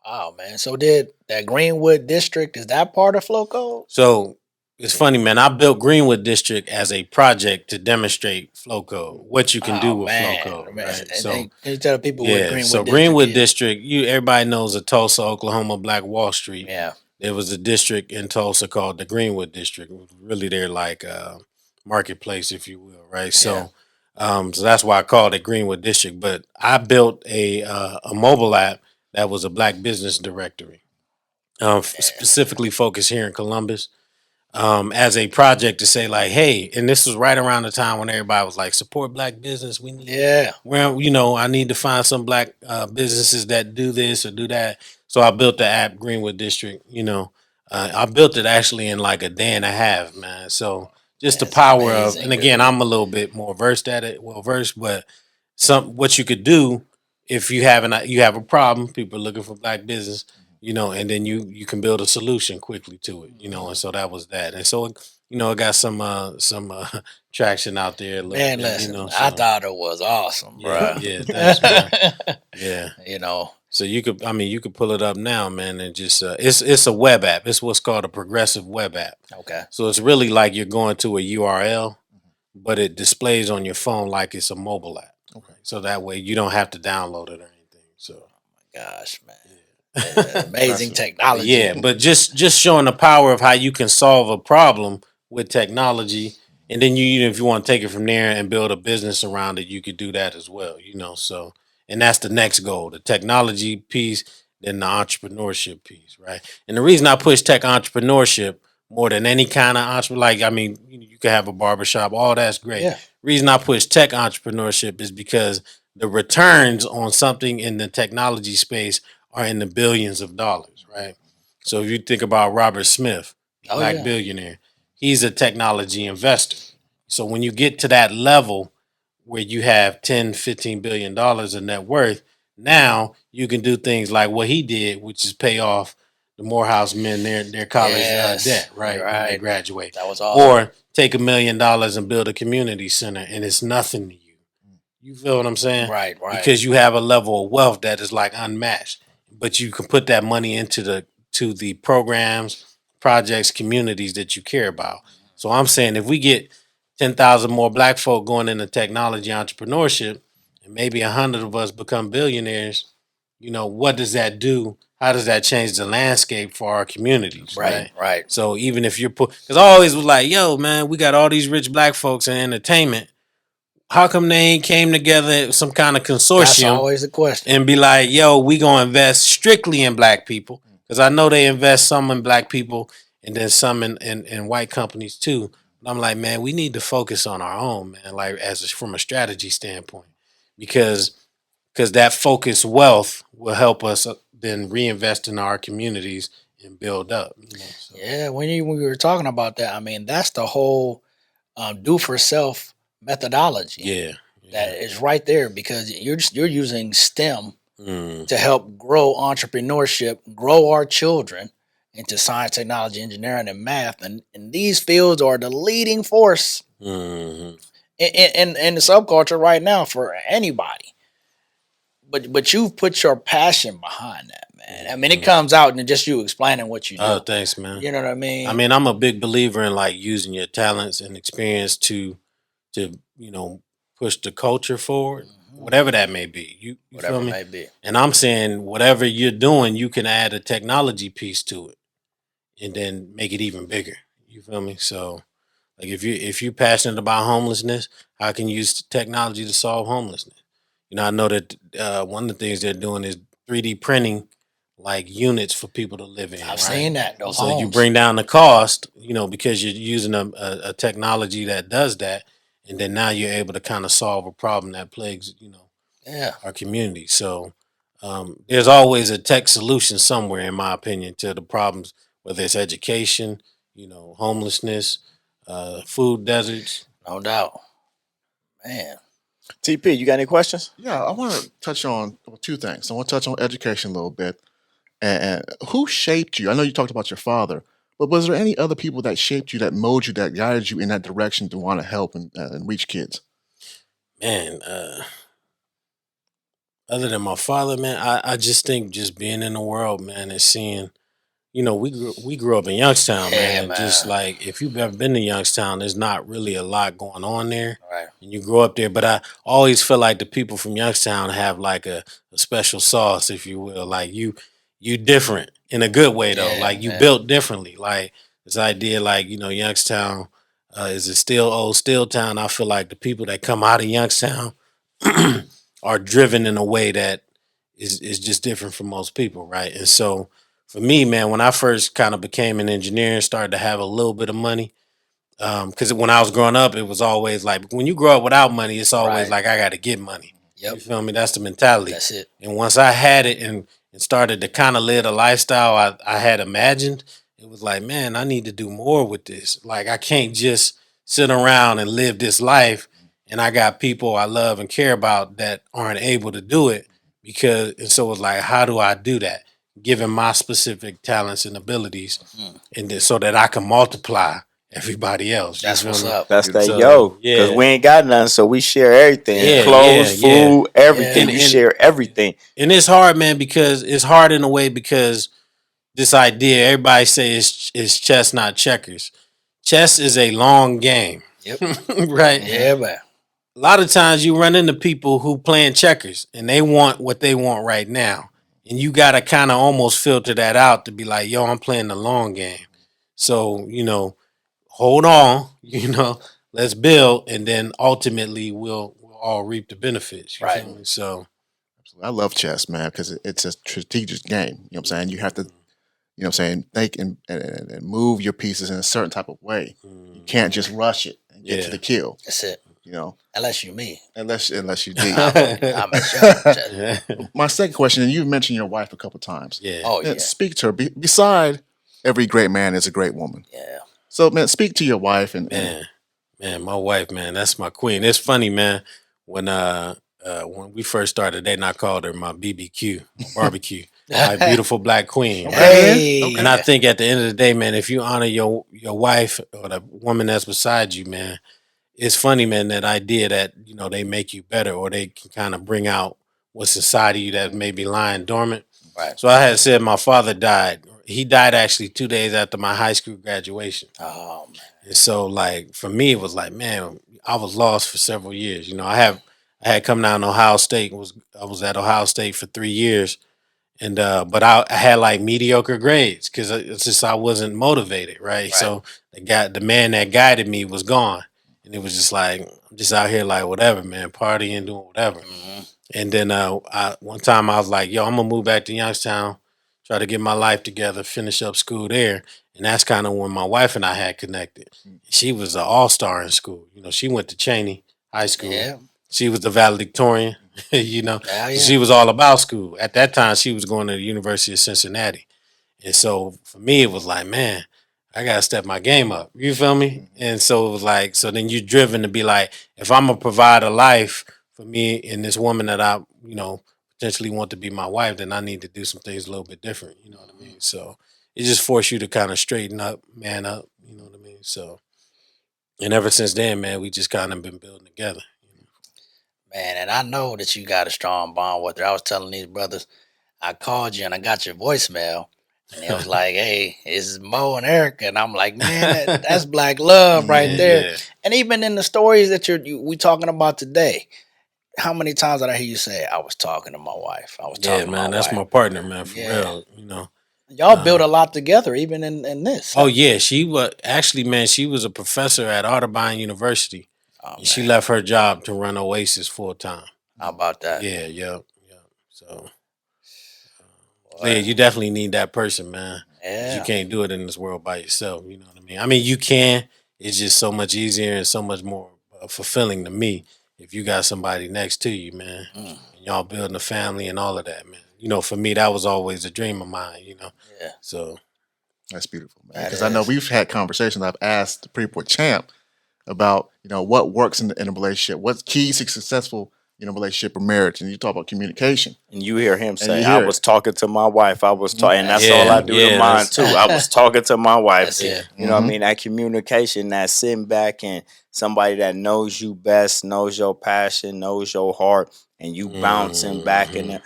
S2: Wow, man. So did that Greenwood district, is that part of flow code?
S4: So it's funny, man. I built Greenwood District as a project to demonstrate flow code, what you can do with flow code.
S2: Man.
S4: Right?
S2: So can you tell people what Greenwood
S4: so
S2: District
S4: Greenwood
S2: is?
S4: District, everybody knows the Tulsa, Oklahoma, Black Wall Street.
S2: Yeah.
S4: There was a district in Tulsa called the Greenwood District. It was really their like marketplace, if you will, right? So so that's why I called it Greenwood District. But I built a mobile app that was a black business directory. Specifically focused here in Columbus. as a project to say like, hey, and this was right around the time when everybody was like, support black business. We need, well, I need to find some black businesses that do this or do that. So I built the app Greenwood District. I built it actually in like a day and a half, man. So just the power of, and again, I'm a little bit more versed at it, but what you could do if you have a problem, people are looking for black business, and then you can build a solution quickly to it, and so that was that, and so it got some traction out there a little
S2: man,
S4: bit,
S2: listen,
S4: so.
S2: I thought it was awesome, bro.
S4: Yeah, thanks, man. Yeah,
S2: so
S4: you could pull it up now, man, and just it's a web app. It's what's called a progressive web app.
S2: Okay.
S4: So it's really like you're going to a URL, but it displays on your phone like it's a mobile app. Okay. So that way you don't have to download it or anything. So,
S2: oh my gosh, man. Yeah, amazing technology.
S4: Yeah, but just showing the power of how you can solve a problem with technology, and then if you want to take it from there and build a business around it, you could do that as well. So, and that's the next goal: the technology piece, then the entrepreneurship piece, right? And the reason I push tech entrepreneurship more than any kind of entrepreneur, you can have a barbershop, all that's great.
S2: Yeah.
S4: Reason I push tech entrepreneurship is because the returns on something in the technology space are in the billions of dollars, right? So if you think about Robert Smith, black billionaire, he's a technology investor. So when you get to that level where you have 10, $15 billion in net worth, now you can do things like what he did, which is pay off the Morehouse men their college debt, right? When they graduate.
S2: That was awesome.
S4: Or take $1 million and build a community center, and it's nothing to you. You feel what I'm saying?
S2: Right.
S4: Because you have a level of wealth that is like unmatched. But you can put that money into the programs, projects, communities that you care about. So I'm saying if we get 10,000 more black folk going into technology entrepreneurship, and maybe 100 of us become billionaires, what does that do? How does that change the landscape for our communities?
S2: Right.
S4: So even if you're because I always was like, yo, man, we got all these rich black folks in entertainment. How come they ain't came together some kind of consortium?
S2: That's always the question.
S4: And be like, yo, we gonna invest strictly in black people, because I know they invest some in black people and then some in white companies too. But I'm like, man, we need to focus on our own, man. Like from a strategy standpoint, because that focused wealth will help us then reinvest in our communities and build up. So.
S2: Yeah, when we were talking about that, that's the whole do for self methodology.
S4: Yeah.
S2: That is right there, because you're using STEM to help grow entrepreneurship, grow our children into science, technology, engineering, and math, and these fields are the leading force in the subculture right now for anybody. But you've put your passion behind that, man. It comes out in just you explaining what you do.
S4: Oh, thanks, man.
S2: You know what I mean?
S4: I'm a big believer in like using your talents and experience to push the culture forward, whatever that may be. You
S2: whatever
S4: feel me?
S2: It may be.
S4: And I'm saying whatever you're doing, you can add a technology piece to it, and then make it even bigger. You feel me? So, like if you're passionate about homelessness, how can you use technology to solve homelessness? I know that one of the things they're doing is 3D printing like units for people to live in.
S2: I've seen that. Those
S4: so
S2: homes.
S4: You bring down the cost, because you're using a technology that does that. And then now you're able to kind of solve a problem that plagues, our community. So there's always a tech solution somewhere, in my opinion, to the problems, whether it's education, homelessness, food deserts.
S2: No doubt. Man.
S1: TP, you got any questions?
S3: Yeah, I want to touch on two things. I want to touch on education a little bit. And who shaped you? I know you talked about your father, but was there any other people that shaped you, that molded you, that guided you in that direction to want to help and reach kids?
S4: Man, other than my father, man, I just think just being in the world, man, and seeing, we grew up in Youngstown, man.
S2: Man.
S4: Just like if you've ever been to Youngstown, there's not really a lot going on there.
S2: Right.
S4: And you grow up there, but I always feel like the people from Youngstown have like a special sauce, if you will. Like you different in a good way though. Like you built differently. Like this idea, like Youngstown is a still old steel town. I feel like the people that come out of Youngstown are driven in a way that is just different from most people, right? And so for me, man, when I first kind of became an engineer and started to have a little bit of money, because when I was growing up, it was always like, when you grow up without money, it's always like, I got to get money.
S2: Yep.
S4: You feel me? That's the mentality.
S2: That's it.
S4: And once I had it and started to kind of live the lifestyle I had imagined, it was like, man, I need to do more with this. Like, I can't just sit around and live this life, and I got people I love and care about that aren't able to do it. And so it's like, how do I do that? Given my specific talents and abilities, and then, so that I can multiply everybody else.
S2: That's what's up.
S1: That's that
S4: So,
S1: because we ain't got nothing, so we share everything.
S4: Yeah,
S1: Clothes, food, everything.
S4: And-
S1: We share everything.
S4: And it's hard, man, because it's hard in a way because this idea, everybody say it's chess, not checkers. Chess is a long game.
S2: Yep.
S4: Right?
S2: Yeah, man.
S4: A lot of times you run into people who playing checkers and they want what they want right now. And you got to kind of almost filter that out to be like, yo, I'm playing the long game. So, hold on, let's build, and then ultimately we'll all reap the benefits. You
S2: Right.
S4: feel me? So
S3: I love chess, man, because it's a strategic game. You know what I'm saying? You have to, think and move your pieces in a certain type of way. You can't just rush it and get to the kill.
S2: That's it. Unless you me.
S3: Unless you do.
S2: I'm a chess.
S3: My second question, and you've mentioned your wife a couple times.
S4: Yeah.
S2: Oh, yeah.
S3: Speak to her. Beside every great man is a great woman.
S2: Yeah.
S3: So, man, speak to your wife and
S4: Man, my wife, man, that's my queen. It's funny, man. When we first started dating, I called her my BBQ, my barbecue, my beautiful black queen. Right?
S2: Hey.
S4: And I think at the end of the day, man, if you honor your wife or the woman that's beside you, man, it's funny, man, that idea that, they make you better or they can kind of bring out what's inside of you that may be lying dormant.
S2: Right.
S4: So I had said my father died. He died actually 2 days after my high school graduation.
S2: Oh, man.
S4: And so, like, for me, it was like, man, I was lost for several years. I had come down to Ohio State. I was at Ohio State for 3 years, and but I had like mediocre grades because it's just I wasn't motivated, right? So the man that guided me was gone, and it was just like I'm just out here like whatever, man, partying, doing whatever.
S2: Mm-hmm.
S4: And then one time I was like, yo, I'm gonna move back to Youngstown, try to get my life together, finish up school there. And that's kind of when my wife and I had connected. She was an all-star in school. She went to Cheney High School.
S2: Yeah.
S4: She was the valedictorian,
S2: Yeah.
S4: She was all about school. At that time, she was going to the University of Cincinnati. And so for me, it was like, man, I got to step my game up. You feel me? And so it was like, so then you're driven to be like, if I'm going to provide a life for me and this woman that I, potentially want to be my wife, then I need to do some things a little bit different. You know what I mean? So it just forced you to kind of straighten up, man up. You know what I mean? So, and ever since then, man, we just kind of been building together.
S2: Man, and I know that you got a strong bond with her. I was telling these brothers, I called you and I got your voicemail. And it was like, hey, it's Mo and Erica. And I'm like, man, that's black love right there. Yeah. And even in the stories that we talking about today, how many times did I hear you say, I was talking to my wife? I was talking to my wife.
S4: That's my partner, man, for real,
S2: Y'all built a lot together, even in this.
S4: Oh, yeah. She was actually, man, she was a professor at Audubon University. Oh, she left her job to run Oasis full time.
S2: How about that?
S4: Yeah. So, yeah, you definitely need that person, man. Yeah. You can't do it in this world by yourself. You know what I mean? I mean, you can. It's just so much easier and so much more fulfilling to me if you got somebody next to you, man. And y'all building a family and all of that, man. For me, that was always a dream of mine,
S2: Yeah.
S4: So
S3: that's beautiful, man. Because I know we've had conversations. I've asked the Pre-Port champ about, what works in a relationship, what's keys to successful, relationship or marriage. And you talk about communication.
S1: And you hear him say, I was talking to my wife. I was talking, and that's all I do to mine too. I was talking to my wife. You know what I mean? That communication, that sitting back and somebody that knows you best, knows your passion, knows your heart, and you bouncing back and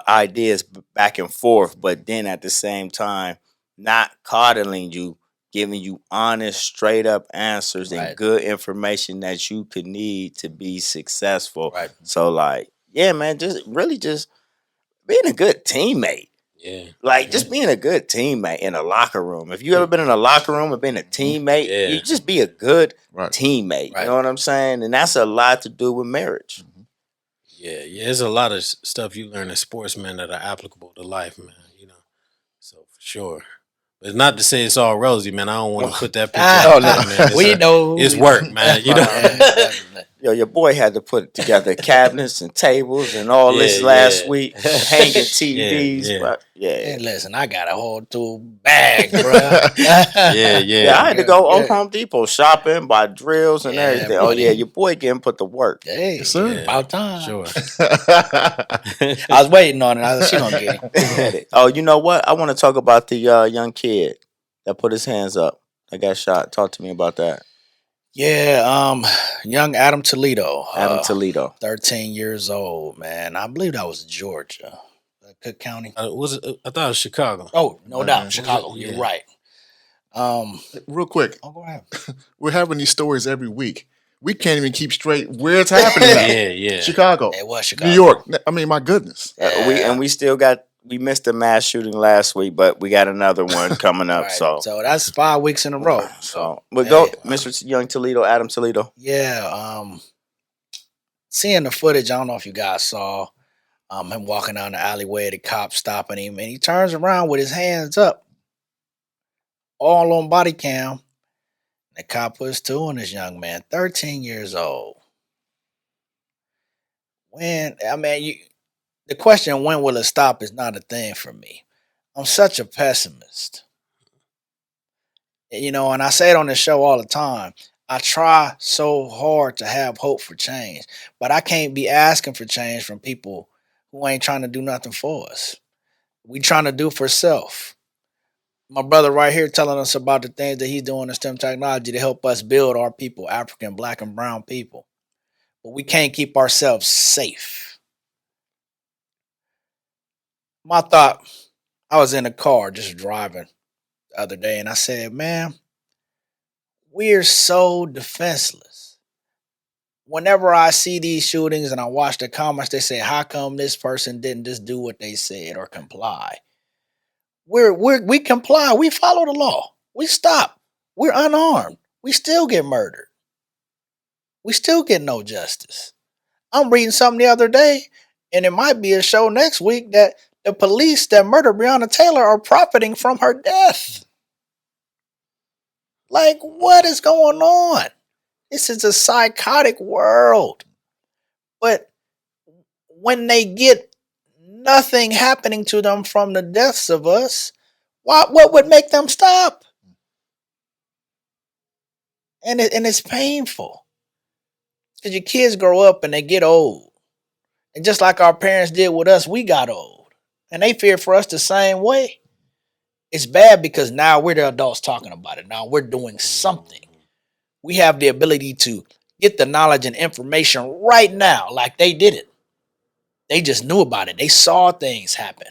S1: ideas back and forth, but then at the same time, not coddling you, giving you honest, straight up answers and good information that you could need to be successful. Right. So like, yeah, man, just being a good teammate.
S4: Yeah.
S1: Like just being a good teammate in a locker room. If you ever been in a locker room and been a teammate, you just be a good teammate. You know what I'm saying? And that's a lot to do with marriage.
S4: Yeah. There's a lot of stuff you learn as sportsmen that are applicable to life, man. So for Sure. It's not to say it's all rosy, man. I don't want to put that picture
S2: Oh,
S4: out there, man.
S2: we know
S4: it's work, man. You know.
S1: Yo, your boy had to put together cabinets and tables and all this
S4: Yeah,
S1: last
S4: yeah.
S1: week, hanging TVs.
S4: Yeah.
S1: But
S2: Hey, listen, I got a whole tool bag, bro.
S1: Yeah, I had to go
S2: Yeah.
S1: Home Depot shopping, buy drills and
S2: Yeah,
S1: everything. Oh
S2: buddy.
S1: yeah, your boy getting put to work.
S2: Hey,
S3: Yes, sir.
S2: about time.
S4: Sure.
S2: I was waiting on it. I was, she gonna get it.
S1: Oh, you know what? I want to talk about the young kid that put his hands up, that got shot. Talk to me about that.
S2: Yeah, young Adam Toledo.
S1: Adam Toledo.
S2: 13 years old, man. I believe that was Georgia. Cook County.
S4: Was it? I thought it was Chicago.
S2: Oh, no
S3: Right,
S2: doubt.
S3: man.
S2: Chicago.
S4: Yeah.
S2: You're right.
S3: Real quick,
S2: Go ahead.
S3: we're having these stories every week. We can't even keep straight where it's happening.
S4: Yeah.
S3: Chicago,
S2: It was Chicago.
S3: New York. I mean, my goodness.
S1: We missed the mass shooting last week, but we got another one coming up.
S2: Right.
S1: So
S2: that's 5 weeks in a row.
S1: but go, Mr. Young Toledo, Adam Toledo.
S2: Yeah. Seeing the footage, I don't know if you guys saw him walking down the alleyway, the cop stopping him, and he turns around with his hands up, all on body cam. The cop puts two on this young man, 13 years old. The question, when will it stop, is not a thing for me. I'm such a pessimist. And I say it on the show all the time. I try so hard to have hope for change, but I can't be asking for change from people who ain't trying to do nothing for us. We trying to do for self. My brother right here telling us about the things that he's doing in STEM technology to help us build our people, African, Black, and brown people. But we can't keep ourselves safe. My thought, I was in a car just driving the other day, and I said, man, we're so defenseless. Whenever I see these shootings and I watch the comments, they say, how come this person didn't just do what they said or comply? We comply. We follow the law. We stop. We're unarmed. We still get murdered. We still get no justice. I'm reading something the other day, and it might be a show next week, that the police that murdered Breonna Taylor are profiting from her death. Like, what is going on? This is a psychotic world. But when they get nothing happening to them from the deaths of us, what would make them stop? And it's painful. Because your kids grow up and they get old. And just like our parents did with us, we got old. And they fear for us the same way. It's bad because now we're the adults talking about it. Now we're doing something. We have the ability to get the knowledge and information right now, like they did it. They just knew about it. They saw things happen.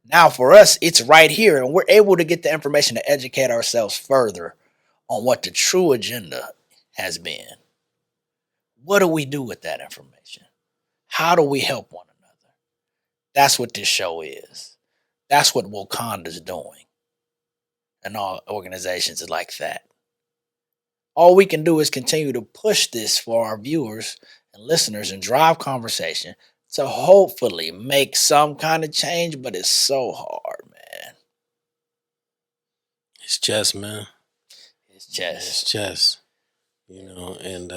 S2: Now for us, it's right here, and we're able to get the information to educate ourselves further on what the true agenda has been. What do we do with that information? How do we help one another? That's what this show is. That's what Wōkanda's doing. And all organizations like that. All we can do is continue to push this for our viewers and listeners and drive conversation to hopefully make some kind of change, but it's so hard, man.
S4: It's chess, man.
S2: It's chess.
S4: It's chess. And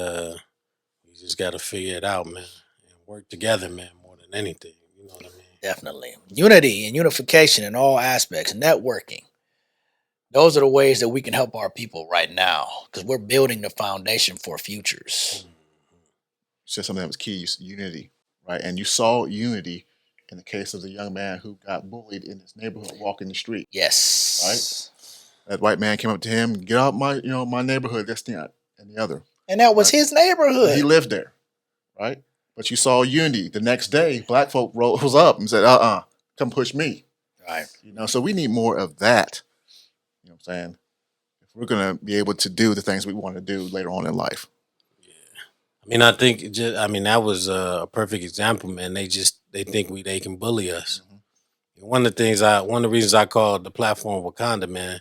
S4: we just got to figure it out, man. And work together, man, more than anything. You know what I mean?
S2: Definitely. Unity and unification in all aspects, networking. Those are the ways that we can help our people right now, because we're building the foundation for futures.
S3: You said something that was key, unity, right? And you saw unity in the case of the young man who got bullied in his neighborhood walking the street.
S2: Yes.
S3: Right? That white man came up to him, get out my neighborhood, this, that, and the other.
S2: And that was his neighborhood.
S3: He lived there, right? But you saw unity. The next day, black folk rose up and said, come push me.
S2: Right.
S3: So we need more of that. You know what I'm saying? If we're going to be able to do the things we want to do later on in life.
S4: I mean, I think that was a perfect example, man. They think they can bully us. Mm-hmm. One of the reasons I call the platform Wōkanda, man,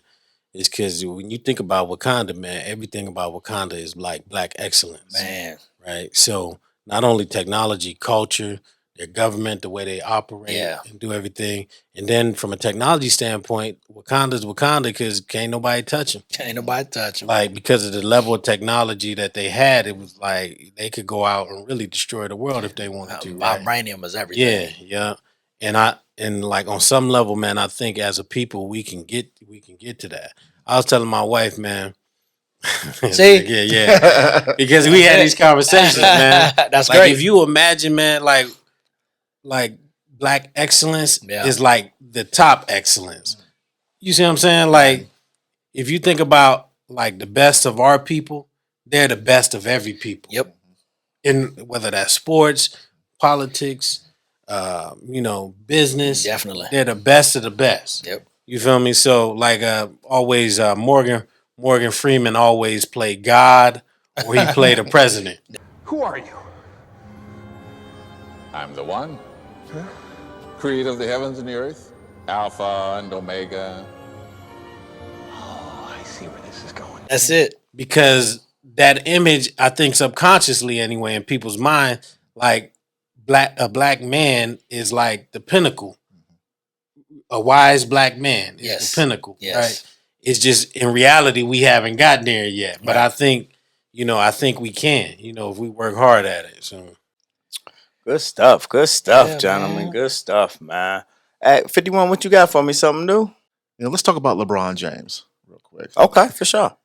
S4: is because when you think about Wōkanda, man, everything about Wōkanda is like Black excellence,
S2: man.
S4: Right? So not only technology, culture, their government, the way they operate
S2: Yeah.
S4: and do everything. And then from a technology standpoint, Wakanda's Wakanda because can't nobody touch them.
S2: Ain't nobody touch them.
S4: Like, because of the level of technology that they had, it was like they could go out and really destroy the world if they wanted to. Right?
S2: Vibranium is everything.
S4: Yeah. And like on some level, man, I think as a people we can get to that. I was telling my wife, man.
S2: See?
S4: yeah. Because we had these conversations, man.
S2: That's
S4: like,
S2: great.
S4: if you imagine, man, like black excellence is like the top excellence. You see what I'm saying? Like, if you think about like the best of our people, they're the best of every people.
S2: Yep.
S4: In whether that's sports, politics, business.
S2: Definitely.
S4: They're the best of the best.
S2: Yep.
S4: You feel me? So like always Morgan Freeman always played God or he played a president.
S6: Who are you? I'm the one. Creator of the heavens and the earth. Alpha and Omega. Oh, I see where this is going.
S2: That's it.
S4: Because that image, I think subconsciously anyway, in people's mind, like a black man is like the pinnacle. A wise black man is the pinnacle, right? It's just in reality we haven't gotten there yet. But I think we can, if we work hard at it. So
S1: good stuff, gentlemen. Man. Good stuff, man. At 51, what you got for me? Something new?
S3: Let's talk about LeBron James real quick.
S1: Okay, for sure.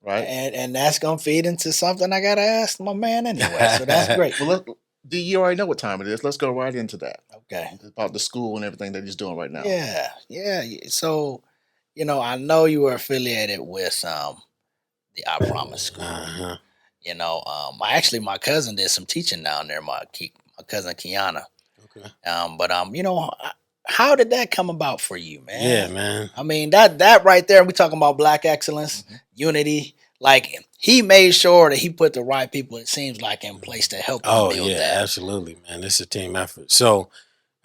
S3: Right.
S2: And that's gonna feed into something I gotta ask my man anyway. So that's great.
S3: Well, you already know what time it is. Let's go right into that.
S2: Okay.
S3: About the school and everything that he's doing right now.
S2: Yeah. So, I know you were affiliated with the I Promise School. Uh-huh. My cousin did some teaching down there. My cousin Kiana. Okay. How did that come about for you, man?
S4: Yeah, man.
S2: I mean, that right there, we talking about black excellence, unity. Like, he made sure that he put the right people, it seems like, in place to help him build that.
S4: Absolutely, man. It's a team effort. So,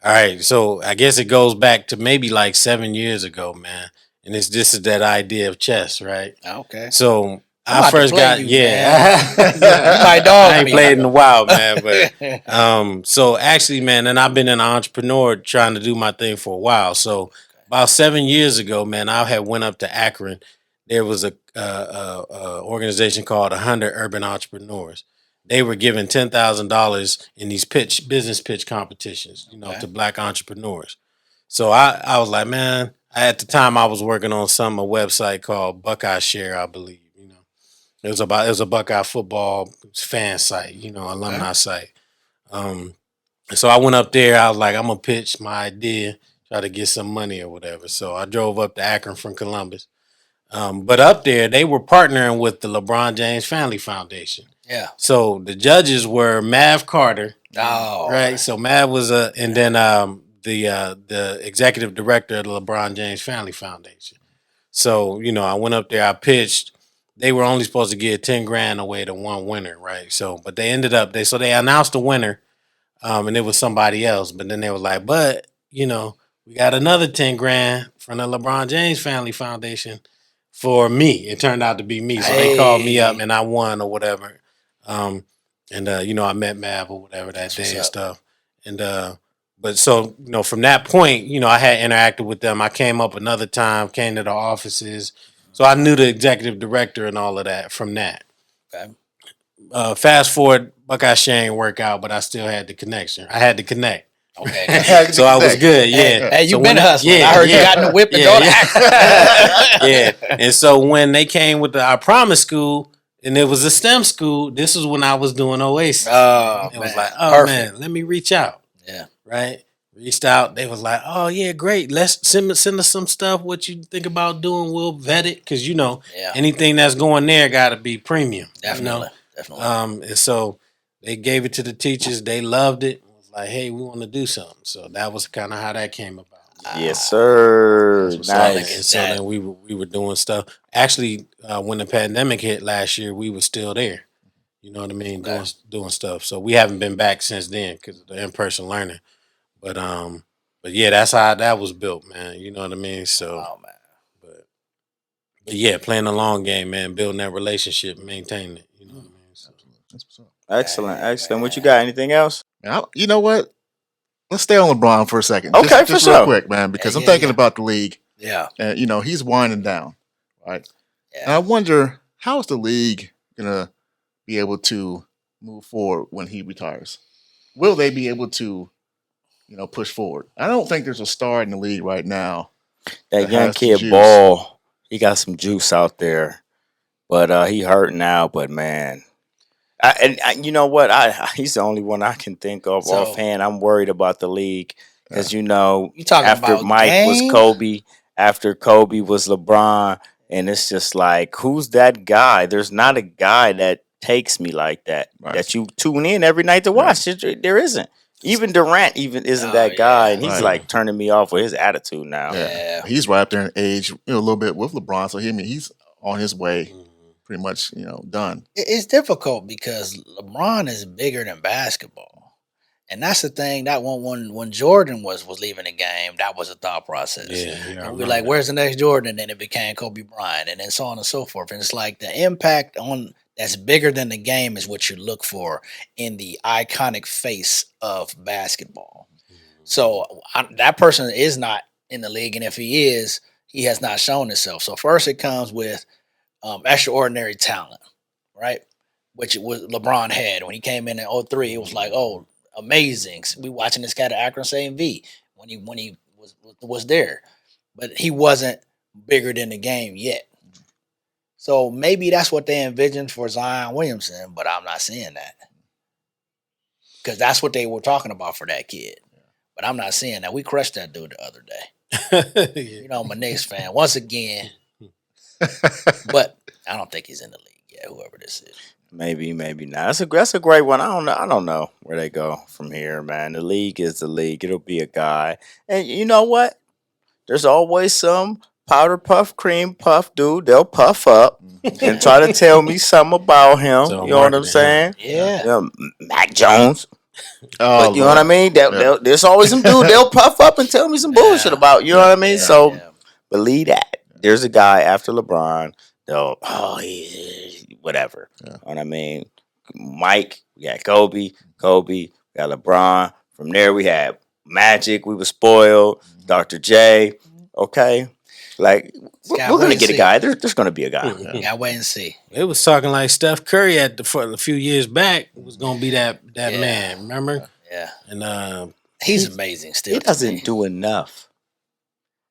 S4: all right. So I guess it goes back to maybe like 7 years ago, man. And this is that idea of chess, right?
S2: Okay.
S4: So I first got,
S2: you my dog.
S4: I ain't played in a while, man. But so actually, man, and I've been an entrepreneur trying to do my thing for a while. So about 7 years ago, man, I had went up to Akron. There was a organization called 100 Urban Entrepreneurs. They were giving $10,000 in these business pitch competitions, to black entrepreneurs. So I was like, man, at the time I was working on a website called Buckeye Share, I believe. It was a Buckeye football fan site, alumni site. So I went up there. I was like, I'm gonna pitch my idea, try to get some money or whatever. So I drove up to Akron from Columbus. But up there, they were partnering with the Lebron James Family Foundation.
S2: Yeah.
S4: So the judges were Mav Carter.
S2: Oh.
S4: Right. So Mav was and then the executive director of the LeBron James Family Foundation. So, I went up there, I pitched. They were only supposed to give 10 grand away to one winner, right? So, but they ended up they announced the winner, and it was somebody else. But then they were like, but we got another 10 grand from the LeBron James Family Foundation for me. It turned out to be me. So they called me up and I won or whatever. I met Mav or whatever that day and stuff. And but so, from that point, I had interacted with them. I came up another time, came to the offices. So I knew the executive director and all of that from that.
S2: Okay.
S4: Fast forward, Buckeye Share ain't work out, but I still had the connection. I had to connect.
S2: Okay.
S4: So I was good. Yeah.
S2: Hey, you've been hustling. I heard you got in the whip and go to
S4: Yeah. And so when they came with the I Promise School, and it was a STEM school, this is when I was doing Oasis.
S2: Oh,
S4: it was like, man, let me reach out.
S2: Yeah.
S4: Right. Reached out. They was like, oh yeah, great. Let's send us some stuff. What you think about doing? We'll vet it because anything that's going there got to be premium.
S2: Definitely.
S4: And so they gave it to the teachers. They loved it. It was like, hey, we want to do something. So that was kind of how that came about.
S1: Yes, sir. Nice.
S4: And so then we were doing stuff. Actually, when the pandemic hit last year, we were still there. You know what I mean? Doing stuff. So we haven't been back since then because of the in-person learning. But yeah, that's how that was built, man. You know what I mean? So, but yeah, playing the long game, man, building that relationship, maintaining it. You know what I mean? So.
S1: Excellent. What you got? Anything else?
S3: You know what? let's stay on LeBron for a second.
S1: Okay,
S3: just
S1: for
S3: real
S1: sure.
S3: quick, man, because I'm thinking about the league.
S2: Yeah.
S3: And, he's winding down, right?
S2: Yeah.
S3: And I wonder, how is the league going to be able to move forward when he retires? Will they be able to, push forward? I don't think there's a star in the league right now.
S1: That young
S3: has the
S1: kid
S3: juice.
S1: Ball, he got some juice out there, but he hurt now. But man, you know what? He's the only one I can think of offhand. I'm worried about the league because
S2: You talking
S1: after
S2: about
S1: Mike was
S2: game?
S1: Kobe, after Kobe was LeBron, and it's just like, who's that guy? There's not a guy that takes me like that.
S3: Right.
S1: That you tune in every night to watch. There isn't. Even Durant isn't that guy, and he's
S3: Right.
S1: like turning me off with his attitude now.
S2: Yeah.
S3: He's right up there in age, a little bit with LeBron. So he's on his way, pretty much, done.
S2: It's difficult because LeBron is bigger than basketball. And that's the thing, that when Jordan was leaving the game, that was a thought process.
S4: Yeah,
S2: And we're like, where's the next Jordan? And then it became Kobe Bryant, and then so on and so forth. And it's like the impact on that's bigger than the game is what you look for in the iconic face of basketball. So that person is not in the league, and if he is, he has not shown himself. So first it comes with extraordinary talent, right? Which LeBron had when he came in 03. It was like, oh, amazing. We watching this guy at Akron St. V when he was there, but he wasn't bigger than the game yet. So maybe that's what they envisioned for Zion Williamson, but I'm not seeing that because that's what they were talking about for that kid. But I'm not seeing that. We crushed that dude the other day. I'm a Knicks fan once again, but I don't think he's in the league yet. Whoever this is.
S1: Maybe not. That's a great one. I don't know where they go from here, man. The league is the league. It'll be a guy. And you know what? There's always some powder puff, cream puff dude. They'll puff up and try to tell me something about him.
S4: So
S1: you know what I'm saying?
S2: Yeah.
S1: Mac Jones.
S3: Oh,
S1: But you know what I mean? There's always some dude they'll puff up and tell me some bullshit about. You know what I mean? So believe that. There's a guy after LeBron. Whatever. Yeah. You know what I mean? Mike, we got Kobe, we got LeBron. From there we had Magic, we were spoiled. Dr. J, okay? Like, we're going to get a guy. There's going to be a guy.
S2: Gotta wait and see.
S4: It was talking like Steph Curry for a few years back was going to be that man, remember?
S2: Yeah.
S4: And
S2: he's amazing still.
S1: He doesn't do enough.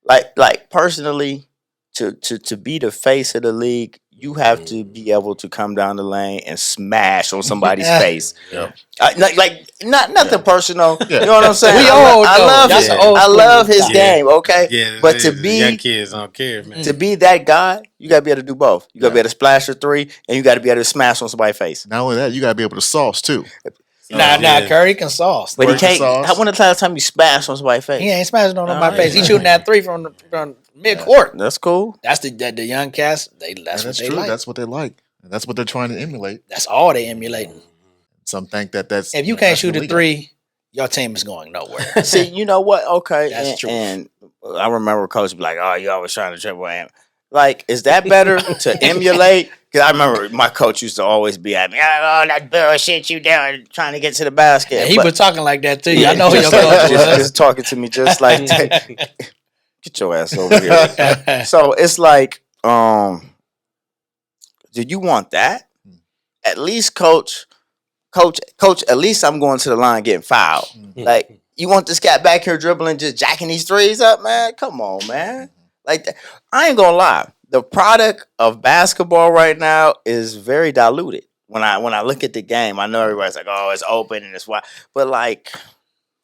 S1: Like personally, to be the face of the league, you have to be able to come down the lane and smash on somebody's face.
S3: Yeah.
S1: Nothing personal. You know what I'm saying?
S2: I
S1: love his game. Okay,
S4: yeah,
S1: but to be
S4: young kids don't care, man.
S1: To be that guy, you gotta be able to do both. You gotta be able to splash a three, and you gotta be able to smash on somebody's face.
S3: Not only that, you gotta be able to sauce too.
S2: Curry can sauce.
S1: But he can't. When the last time you smashed on somebody's face?
S2: He ain't smashing on my face. He's shooting that three from mid court.
S1: That's cool.
S2: That's the young cats. That's what they
S3: true.
S2: like.
S3: That's what they like. And that's what they're trying to emulate.
S2: That's all they emulating.
S3: Some think that's
S2: if you can't shoot a three, your team is going nowhere.
S1: See, you know what? Okay,
S2: that's true.
S1: And I remember coach be like, "Oh, you always trying to dribble." Like, is that better to emulate? Because I remember my coach used to always be at me, "Oh, that bullshit you doing trying to get to the basket."
S2: Yeah, he was talking like that too. I know who your
S1: coach
S2: was.
S1: Just talking to me just like that. Get your ass over here. So it's like, do you want that? At least coach, at least I'm going to the line getting fouled. Like, you want this guy back here dribbling, just jacking these threes up, man? Come on, man. Like, I ain't gonna lie. The product of basketball right now is very diluted. When I look at the game, I know everybody's like, "Oh, it's open and it's wide," but like,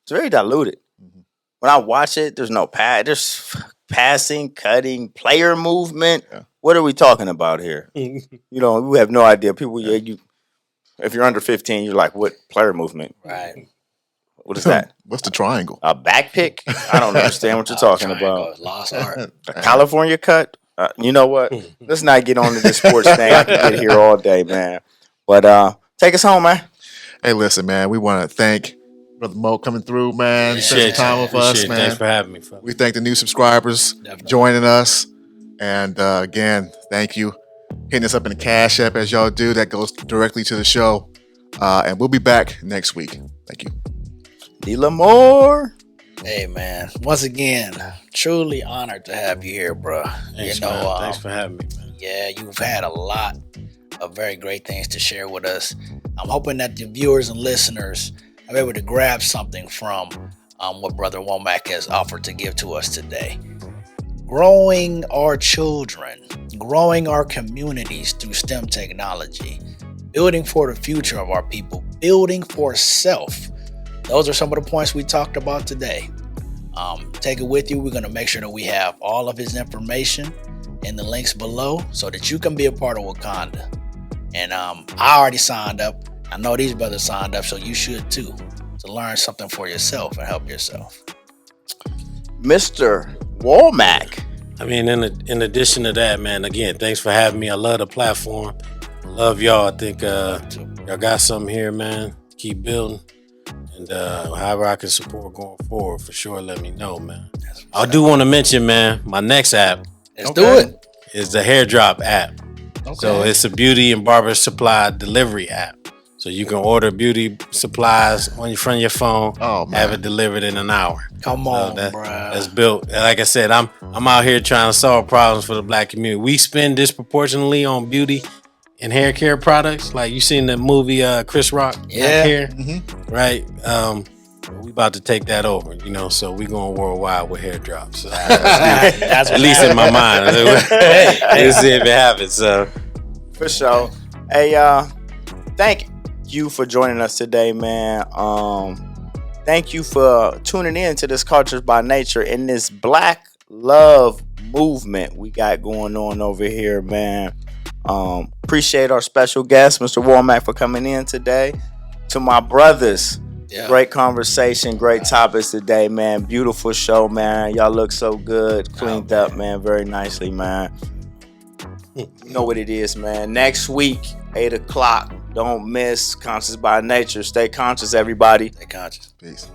S1: it's very diluted. When I watch it, there's no there's passing, cutting, player movement. Yeah. What are we talking about here? We have no idea. People, if you're under 15, you're like, "What player movement?"
S2: Right.
S1: What is that?
S3: What's the triangle?
S1: A back pick? I don't understand what you're talking about.
S2: Lost art.
S1: A California cut? You know what? Let's not get on to this sports thing. I can get here all day, man. But take us home, man.
S3: Hey, listen, man. We want to thank Brother Mo coming through, man. Spend some time with us, man.
S4: Thanks for having me.
S3: We thank the new subscribers joining us. And again, thank you. Hitting us up in the Cash App as y'all do. That goes directly to the show. And we'll be back next week. Thank you.
S1: D. Lamore.
S2: Hey, man. Once again, truly honored to have you here, bro.
S4: Thanks, man. Thanks for having me, man.
S2: Yeah, you've had a lot of very great things to share with us. I'm hoping that the viewers and listeners are able to grab something from what Brother Womack has offered to give to us today. Growing our children, growing our communities through STEM technology, building for the future of our people, building for self. Those are some of the points we talked about today. Take it with you. We're going to make sure that we have all of his information in the links below so that you can be a part of Wōkanda. And I already signed up. I know these brothers signed up, so you should too, to learn something for yourself and help yourself.
S1: Mr. Womack.
S4: I mean, in addition to that, man, again, thanks for having me. I love the platform. Love y'all. I think y'all got something here, man. Keep building. And however I can support going forward, for sure, let me know, man. I do want to mention, man, my next app.
S2: Let's do it.
S4: Is the Hairdrop app.
S3: Okay.
S4: So it's a beauty and barber supply delivery app. So you can order beauty supplies from your phone, have it delivered in an hour.
S2: Come on, bro.
S4: That's built. Like I said, I'm out here trying to solve problems for the Black community. We spend disproportionately on beauty and hair care products. Like you seen the movie Chris Rock, Hair, right? We about to take that over, so we going worldwide with hair drops. So that's at least in my mind. Let's see if it happens. So
S1: for sure. Hey, thank you for joining us today, man. Thank you for tuning in to this Cultures by Nature and this Black love movement we got going on over here, man. Appreciate our special guest, Mr. Womack, for coming in today. To my brothers, great conversation, great topics today, man. Beautiful show, man. Y'all look so good, cleaned up, man. Very nicely, man. You know what it is, man. Next week, 8 o'clock. Don't miss Conscious by Nature. Stay conscious, everybody.
S2: Stay conscious.
S3: Peace.